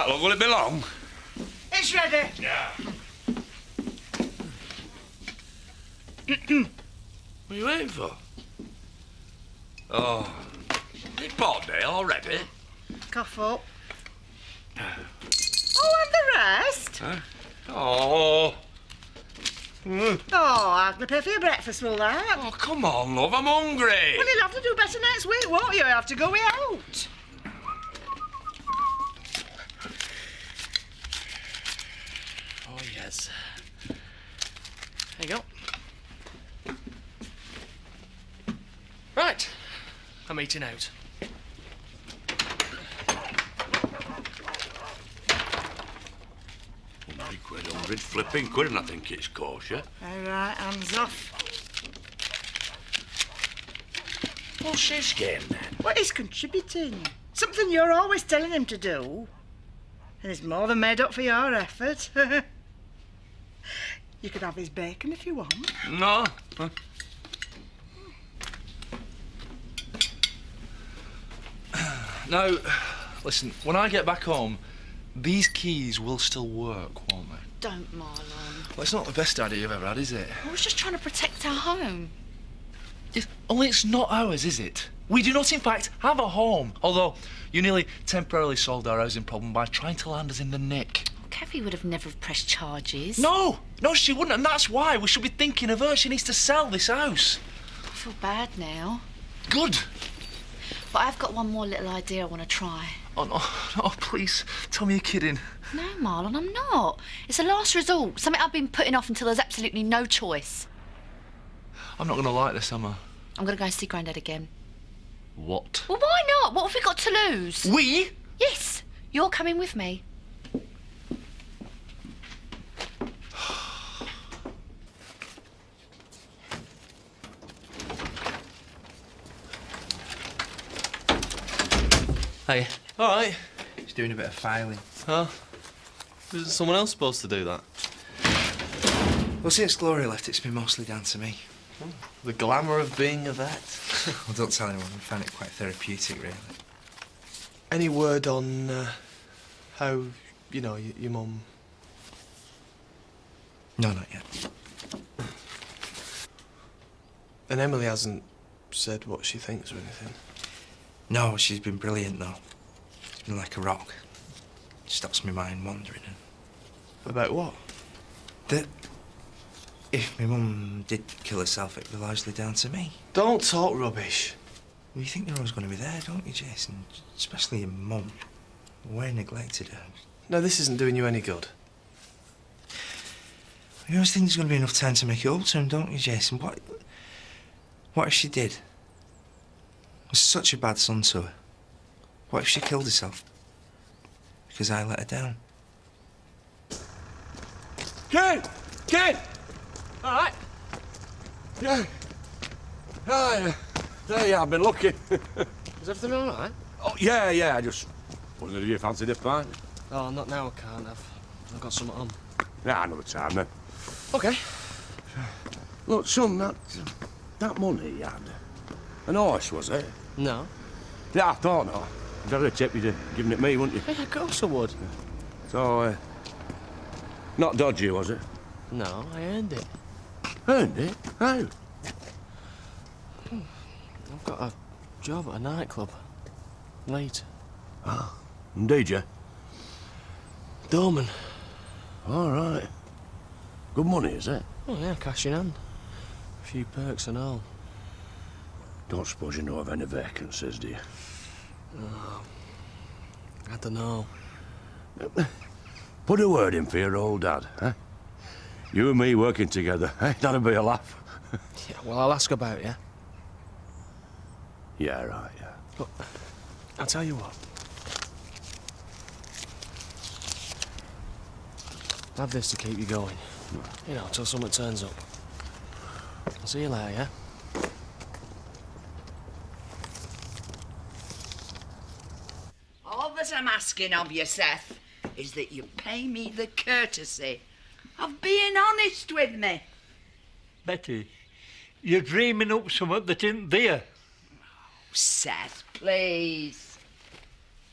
right, love. Will it be long? It's ready. Yeah. What are you waiting for? Oh. It's Portdale already. Cough up. Oh, and the rest? Huh? Oh. Oh, I'm going to pay for your breakfast, will that? Oh, come on, love. I'm hungry. Well, you'll have to do better next week, won't you? You have to go out. Oh, yes. There you go. Right. I'm eating out. £100, 100 flipping quid, and I think it's kosher. All right, hands off. What's his game, then? Well, he's contributing. Something you're always telling him to do. And he's more than made up for your effort. You could have his bacon if you want. No. Now, listen, when I get back home, these keys will still work, won't they? Don't, Marlon. Well, it's not the best idea you've ever had, is it? I was just trying to protect our home. Only it's not ours, is it? We do not, in fact, have a home. Although, you nearly temporarily solved our housing problem by trying to land us in the nick. Kathy would have never pressed charges. No, she wouldn't, and that's why we should be thinking of her. She needs to sell this house. I feel bad now. Good. But I've got one more little idea I want to try. Oh, no, please, tell me you're kidding. No, Marlon, I'm not. It's a last resort, something I've been putting off until there's absolutely no choice. I'm not going to like this, am I? I'm going to go and see Grandad again. What? Well, why not? What have we got to lose? We? Yes, you're coming with me. Hey. All right. Just doing a bit of filing. Huh? Isn't someone else supposed to do that? Well, since Gloria left, it's been mostly down to me. The glamour of being a vet. Well, don't tell anyone. I find it quite therapeutic, really. Any word on how, you know, your mum... No, not yet. And Emily hasn't said what she thinks or anything? No, she's been brilliant, though. She's been like a rock. Stops my mind wandering. About what? That if my mum did kill herself, it'd be largely down to me. Don't talk rubbish. Well, you think they're always going to be there, don't you, Jason? Especially your mum. Way neglected her. No, this isn't doing you any good. You always think there's going to be enough time to make it up to him, don't you, Jason? What if she did? I was such a bad son to her. What if she killed herself? Because I let her down. Ken! Ken! All right. Yeah. Yeah, I've been looking. Is everything all right? Oh, yeah, I just wondered if you fancied a pint. Oh, not now, I can't. I've got some at home. Yeah, another time, then. OK. Look, son, that money you had, an horse, was it? No. Yeah, I thought not. If I had a tip, you'd have given it me, wouldn't you? Yeah, of course I would. So, not dodgy, was it? No, I earned it. Earned it? How? I've got a job at a nightclub. Late. Ah, indeed, you? Doorman. All right. Good money, is it? Oh, yeah, cash in hand. A few perks and all. Don't suppose you know of any vacancies, do you? Oh, I don't know. Put a word in for your old dad, eh? You and me working together, eh? That'd be a laugh. Yeah, well, I'll ask about you. Yeah, right, yeah. Look, I'll tell you what. Have this to keep you going. You know, till someone turns up. I'll see you later, yeah? All that I'm asking of you, Seth, is that you pay me the courtesy of being honest with me. Betty, you're dreaming up something that isn't there. Seth, please.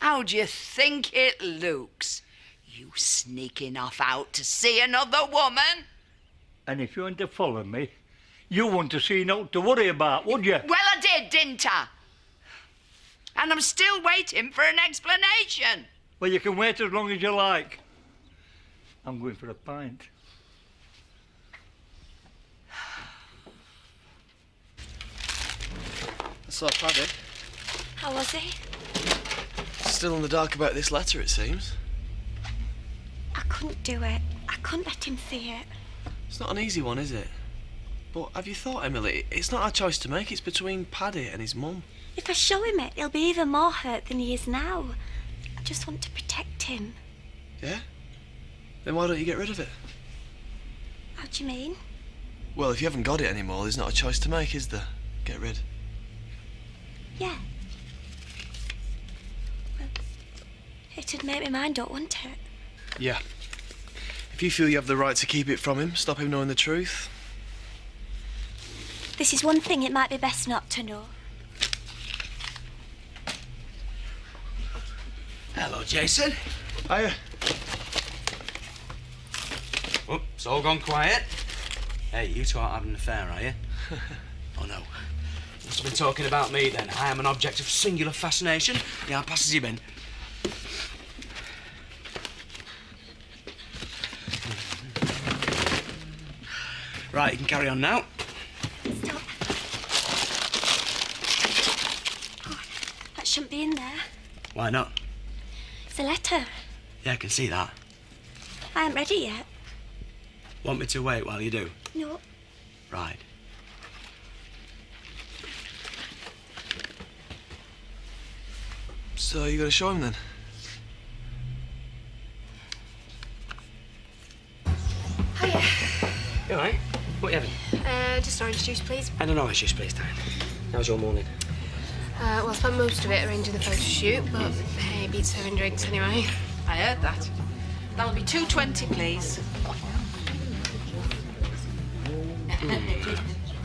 How do you think it looks? You sneaking off out to see another woman? And if you want to follow me, you want to see nothing to worry about, would you? Well, I did, didn't I? And I'm still waiting for an explanation. Well, you can wait as long as you like. I'm going for a pint. I saw Paddy. How was he? Still in the dark about this letter, it seems. I couldn't do it. I couldn't let him see it. It's not an easy one, is it? But have you thought, Emily, it's not our choice to make, it's between Paddy and his mum. If I show him it, he'll be even more hurt than he is now. I just want to protect him. Yeah? Then why don't you get rid of it? How do you mean? Well, if you haven't got it anymore, there's not a choice to make, is there? Get rid. Yeah. Well, it'd make me mind up, wouldn't it? Yeah. If you feel you have the right to keep it from him, stop him knowing the truth. This is one thing it might be best not to know. Hello, Jason. Hiya. Oh, it's all gone quiet. Hey, you two aren't having an affair, are you? Oh, no. You must have been talking about me, then. I am an object of singular fascination. Yeah, how passes you been? Right, you can carry on now. Stop. Oh, that shouldn't be in there. Why not? It's a letter. Yeah, I can see that. I ain't ready yet. Want me to wait while you do? No. Right. So you got to show him then? Hiya. You all right? What are you having? Just orange juice, please. And an orange juice, please, Dan. How's your morning? Well, I spent most of it arranging the photo shoot, but hey, beats serving drinks anyway. I heard that. That'll be $2.20, please.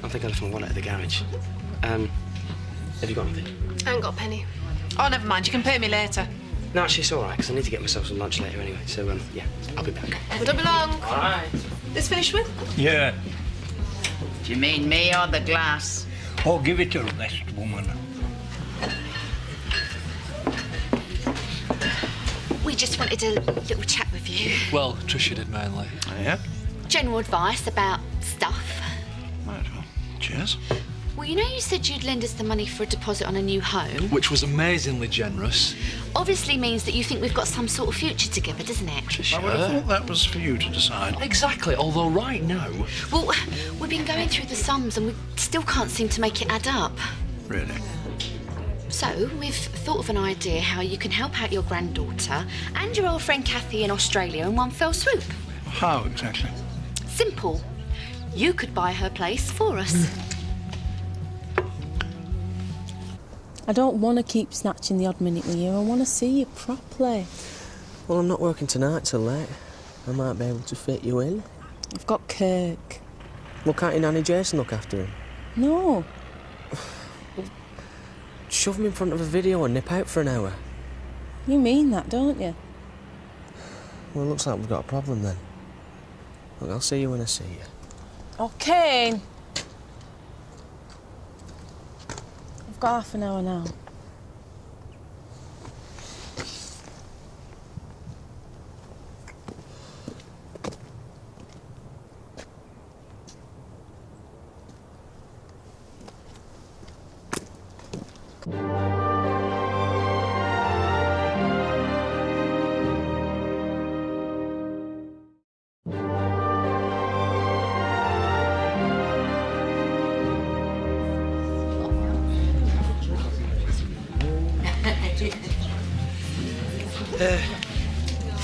I think I left my wallet at the garage. Have you got anything? I ain't got a penny. Oh, never mind. You can pay me later. No, actually, it's all right, because I need to get myself some lunch later anyway. So, yeah, I'll be back. Well, don't be long. All right. This finished with? Yeah. Do you mean me or the glass? Oh, give it a rest, woman. We just wanted a little chat with you. Well, Tricia did mainly. Yeah? General advice about stuff. Right, well, cheers. Well, you know you said you'd lend us the money for a deposit on a new home? Which was amazingly generous. Obviously means that you think we've got some sort of future together, doesn't it? Tricia. I would have thought that was for you to decide. Exactly, although right now... Well, we've been going through the sums and we still can't seem to make it add up. Really? So, we've thought of an idea how you can help out your granddaughter and your old friend Kathy in Australia in one fell swoop. How exactly? Simple. You could buy her place for us. I don't want to keep snatching the odd minute with you. I want to see you properly. Well, I'm not working tonight till late. I might be able to fit you in. I've got Kirk. Well, can't your nanny Jason look after him? No. Shove him in front of a video and nip out for an hour. You mean that, don't you? Well, it looks like we've got a problem then. Look, I'll see you when I see you. OK. I've got half an hour now.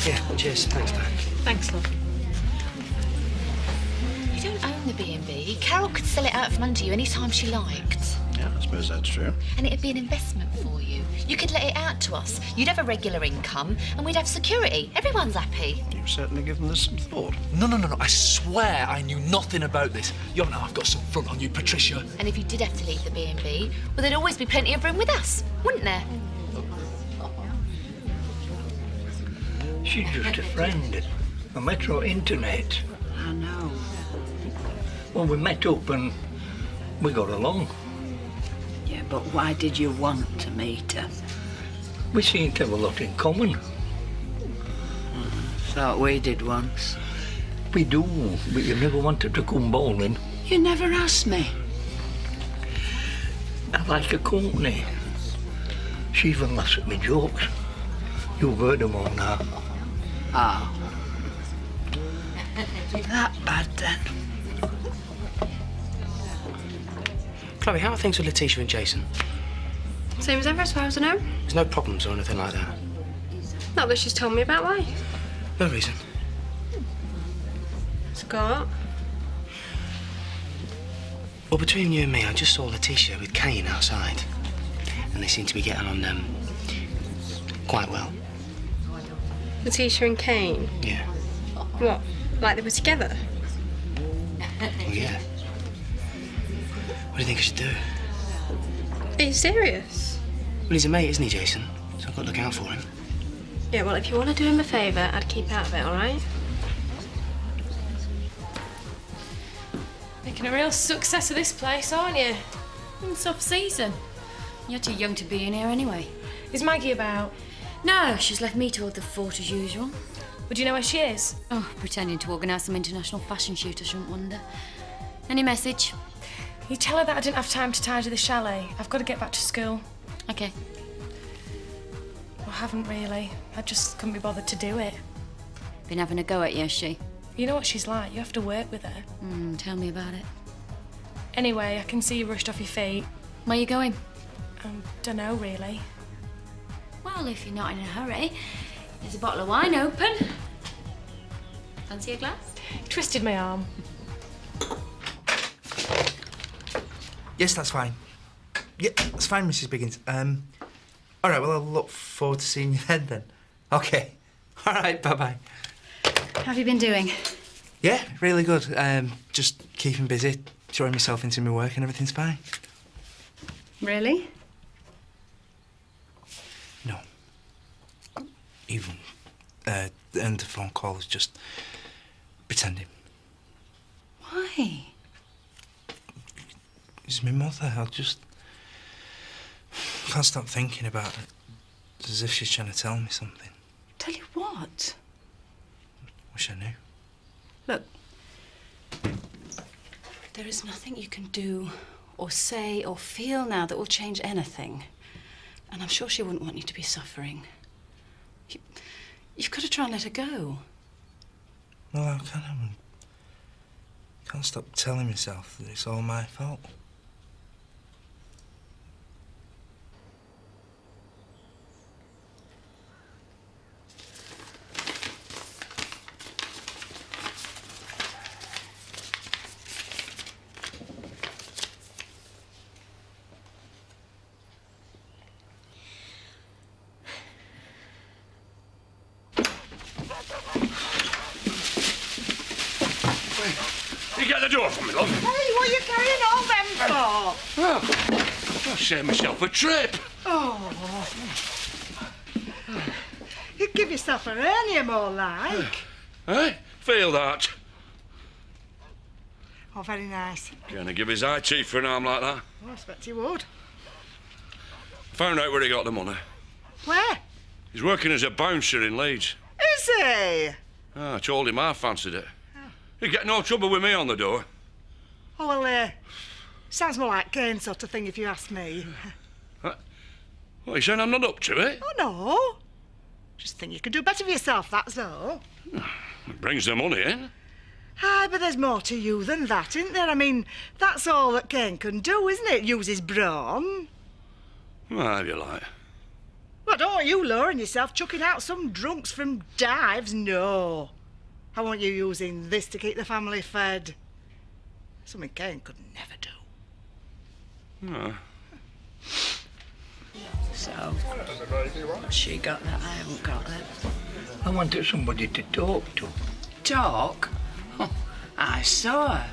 Yeah, cheers. Thanks, Dan. Thanks, love. You don't own the B&B. Carol could sell it out from under you any time she liked. Yeah, I suppose that's true. And it'd be an investment for you. You could let it out to us. You'd have a regular income and we'd have security. Everyone's happy. You've certainly given this some thought. No, I swear I knew nothing about this. You know I've got some front on you, Patricia. And if you did have to leave the B&B, well, there'd always be plenty of room with us, wouldn't there? She's just a friend. I met her on internet. I know. Well, we met up and we got along. Yeah, but why did you want to meet her? We seem to have a lot in common. Thought we did once. We do, but you never wanted to come bowling. You never asked me. I like her company. She even laughs at me jokes. You've heard them all now. Oh. That bad then. Chloe, how are things with Letitia and Jason? Same as ever, as far as I know. There's no problems or anything like that? Not that she's told me about. Why? No reason. Scott? Well, between you and me, I just saw Letitia with Kane outside. And they seem to be getting on, quite well. Letitia and Kane? Yeah. What? Like they were together? Well, yeah. What do you think I should do? Are you serious? Well, he's a mate, isn't he, Jason? So I've got to look out for him. Yeah, well, if you want to do him a favour, I'd keep out of it, all right? Making a real success of this place, aren't you? It's off-season. You're too young to be in here anyway. Is Maggie about? No, she's left me to hold the fort as usual. Would you know where she is? Oh, pretending to organise some international fashion shoot, I shouldn't wonder. Any message? You tell her that I didn't have time to tidy the chalet. I've got to get back to school. Okay. I haven't really. I just couldn't be bothered to do it. Been having a go at you, has she? You know what she's like. You have to work with her. Tell me about it. Anyway, I can see you rushed off your feet. Where you going? Don't know, really. Well, if you're not in a hurry, there's a bottle of wine open. Fancy a glass? Twisted my arm. Yes, that's fine. Yeah, that's fine, Mrs. Biggins. All right, well, I'll look forward to seeing you then. Okay. All right, bye-bye. How have you been doing? Yeah, really good. Just keeping busy, throwing myself into my work and everything's fine. Really? No. Even, and the phone call is just pretending. Why? It's my mother. I just can't stop thinking about it. It's as if she's trying to tell me something. Tell you what? Wish I knew. Look, there is nothing you can do or say or feel now that will change anything. And I'm sure she wouldn't want you to be suffering. You've got to try and let her go. Well, I can't stop telling myself that it's all my fault. You get the door for me, love. Hey, what are you carrying all them for? Well, I'll save myself a trip. Oh. You give yourself a hernia, more like. Hey, feel that? Oh, very nice. Gonna give his eye teeth for an arm like that? Oh, I expect you would. Found out where he got the money. Where? He's working as a bouncer in Leeds. Is he? I told him I fancied it. He'd get no trouble with me on the door. Oh, well, sounds more like Kane sort of thing if you ask me. What, you saying I'm not up to it? Oh, no. Just think you could do better for yourself, that's all. It brings the money in. Aye, but there's more to you than that, isn't there? I mean, that's all that Kane can do, isn't it? Use his brawn. Well, if you like. Well, don't want you lowering yourself, chucking out some drunks from dives, no. I want you using this to keep the family fed. Something Kane could never do. No. So, what's she got that I haven't got then? I wanted somebody to talk to. Talk? Oh, I saw her.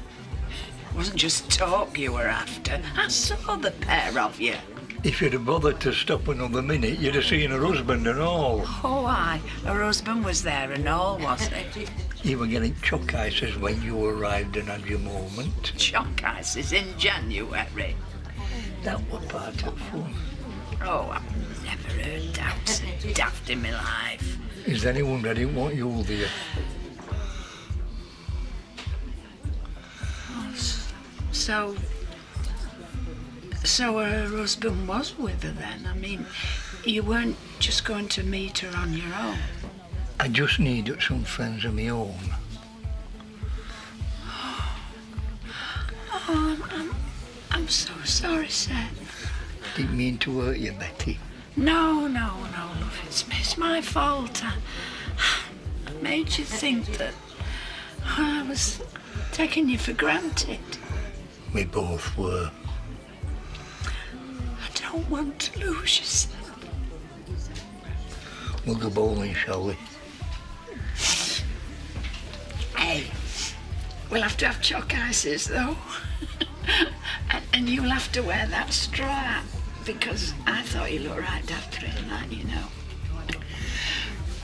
It wasn't just talk you were after. I saw the pair of you. If you'd have bothered to stop another minute, you'd have seen her husband and all. Oh, aye. Her husband was there and all, was he? You were getting chalk ices when you arrived and had your moment. Chalk ices in January. That was part of fun. Oh, I've never heard doubt so daft in my life. Is anyone ready? Want you all there? So her husband was with her then? I mean, you weren't just going to meet her on your own? I just needed some friends of my own. Oh, I'm so sorry, Seth. Didn't mean to hurt you, Betty. No, love, it's my fault. I made you think that I was taking you for granted. We both were. I don't want to lose you, Seth. We'll go bowling, shall we? Hey, we'll have to have chalk ices, though. and you'll have to wear that straw hat, because I thought you looked right daft in that, you know.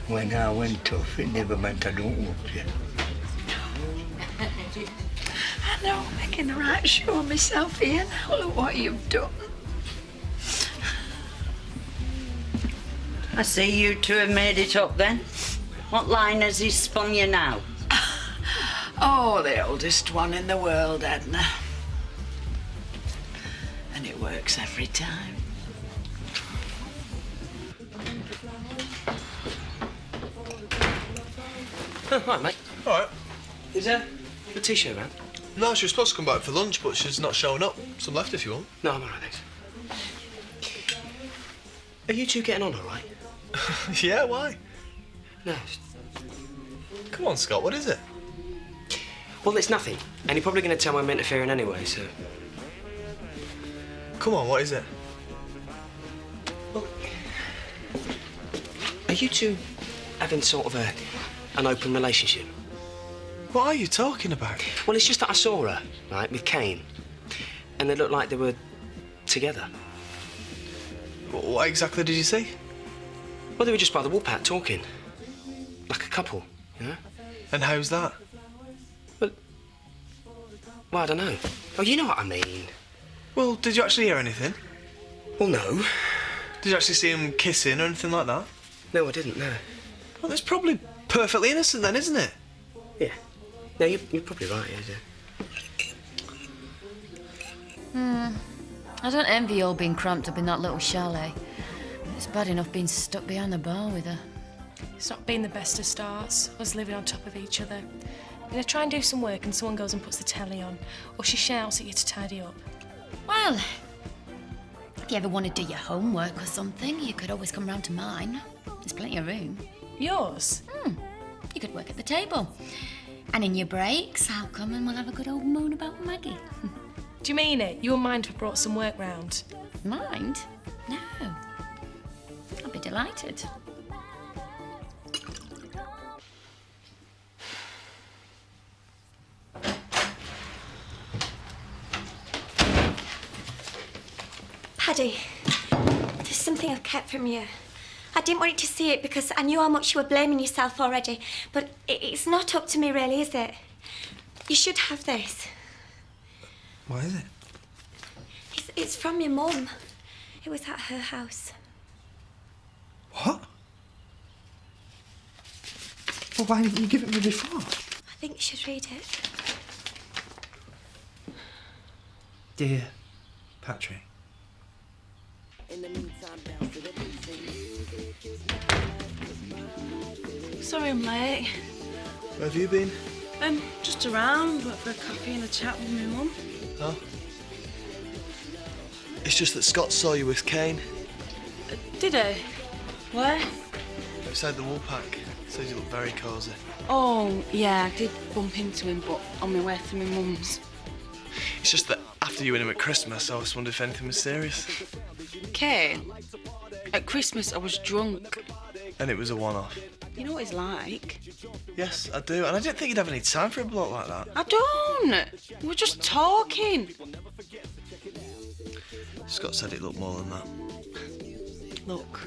When I went tough, it never meant I don't love you. I know, I'm making the right show of myself here now. Look what you've done. I see you two have made it up then. What line has he spun you now? Oh, the oldest one in the world, Edna. And it works every time. Oh, right, mate. All right. Is the T-shirt around? No, she was supposed to come back for lunch, but she's not showing up. Some left if you want. No, I'm all right, thanks. Are you two getting on all right? Yeah, why? No. Come on, Scott, what is it? Well, it's nothing. And you're probably going to tell me I'm interfering anyway, so... Come on, what is it? Well, are you two having sort of an open relationship? What are you talking about? Well, it's just that I saw her, right, with Kane. And they looked like they were together. What exactly did you see? Well, they were just by the woolpack talking. Like a couple, you know? And how's that? Well, I don't know. Oh, you know what I mean. Well, did you actually hear anything? Well, no. Did you actually see them kissing or anything like that? No, I didn't, no. Well, that's probably perfectly innocent then, isn't it? Yeah. No, you're probably right, yeah. I don't envy you all being cramped up in that little chalet. It's bad enough being stuck behind the bar with her. It's not been the best of starts, us living on top of each other. You're going to try and do some work and someone goes and puts the telly on, or she shouts at you to tidy up. Well, if you ever want to do your homework or something, you could always come round to mine. There's plenty of room. Yours? You could work at the table. And in your breaks, I'll come and we'll have a good old moan about Maggie. Do you mean it? You and Mind have brought some work round? Mind? No. I'll be delighted. Paddy, there's something I've kept from you. I didn't want you to see it because I knew how much you were blaming yourself already, but it's not up to me really, is it? You should have this. What is it? It's from your mum. It was at her house. What? Well, why didn't you give it me before? I think you should read it. Dear Patrick. Sorry I'm late. Where have you been? Just around, went for a coffee and a chat with my mum. Oh. It's just that Scott saw you with Kane. Did he? Where? Outside the woolpack. Says you look very cosy. Oh, yeah, I did bump into him, but on my way to my mum's. It's just that after you and him at Christmas, I just wondered if anything was serious. Kane, at Christmas I was drunk. And it was a one-off. You know what he's like? Yes, I do. And I didn't think you'd have any time for a bloke like that. I don't. We're just talking. Scott said it looked more than that. Look,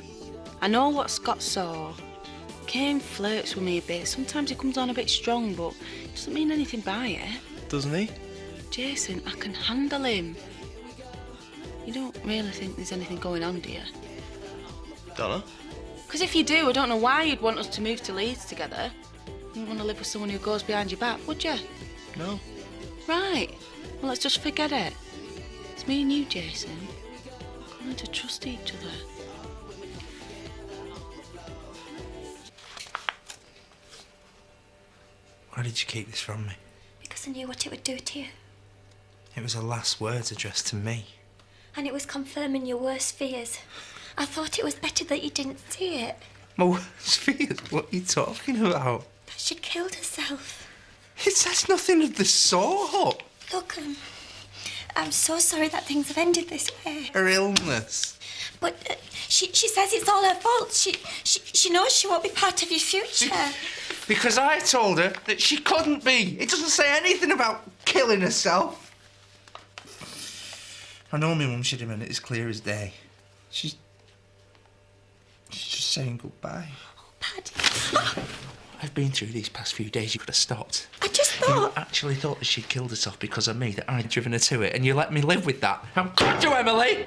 I know what Scott saw. Kane flirts with me a bit. Sometimes he comes on a bit strong, but doesn't mean anything by it. Doesn't he? Jason, I can handle him. You don't really think there's anything going on, do you? Don't know. Because if you do, I don't know why you'd want us to move to Leeds together. You wouldn't want to live with someone who goes behind your back, would you? No. Right. Well, let's just forget it. It's me and you, Jason. We're going to trust each other. Why did you keep this from me? Because I knew what it would do to you. It was her last words addressed to me. And it was confirming your worst fears. I thought it was better that you didn't see it. My worst fears? What are you talking about? That she killed herself. It says nothing of the sort. Look, I'm so sorry that things have ended this way. Her illness. But she says it's all her fault. She knows she won't be part of your future. Because I told her that she couldn't be. It doesn't say anything about killing herself. I know my mum should have meant it as clear as day. She's just saying goodbye. Oh, Paddy. I've been through these past few days. You could have stopped. I just thought... You actually thought that she'd killed herself because of me, that I'd driven her to it, and you let me live with that. How could you, Emily?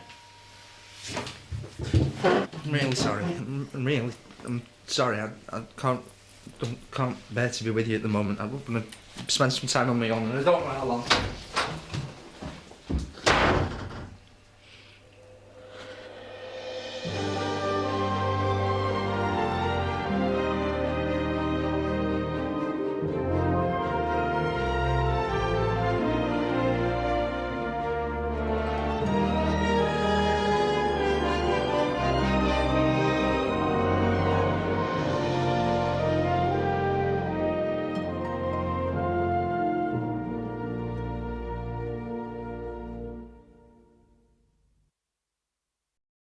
I'm really sorry. I'm sorry. I can't bear to be with you at the moment. I want to spend some time on my own, and I don't know how long.